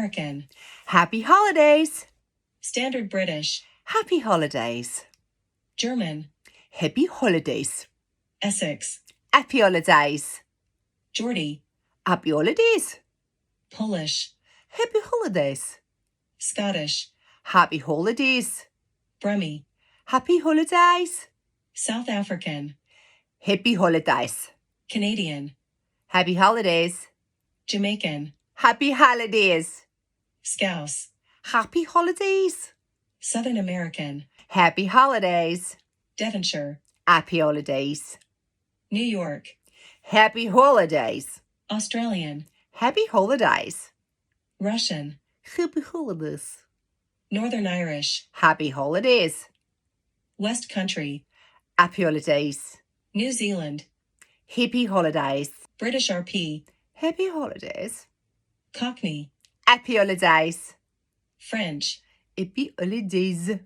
American. Happy holidays. Standard British. Happy holidays. German. Happy holidays. Essex. Happy holidays. Geordie. Happy holidays. Polish. Happy holidays. Scottish. Happy holidays. Brummie. Happy holidays. South African. Happy holidays. Canadian. Happy holidays. Jamaican. Happy holidays. Scouse. Happy holidays. Southern American. Happy holidays. Devonshire. Happy holidays. New York. Happy holidays. Australian. Happy holidays. Russian. Happy holidays. Northern Irish. Happy holidays. West Country. Happy holidays. New Zealand. Happy holidays. British RP. Happy holidays. Cockney. Happy holidays. French. Happy holidays.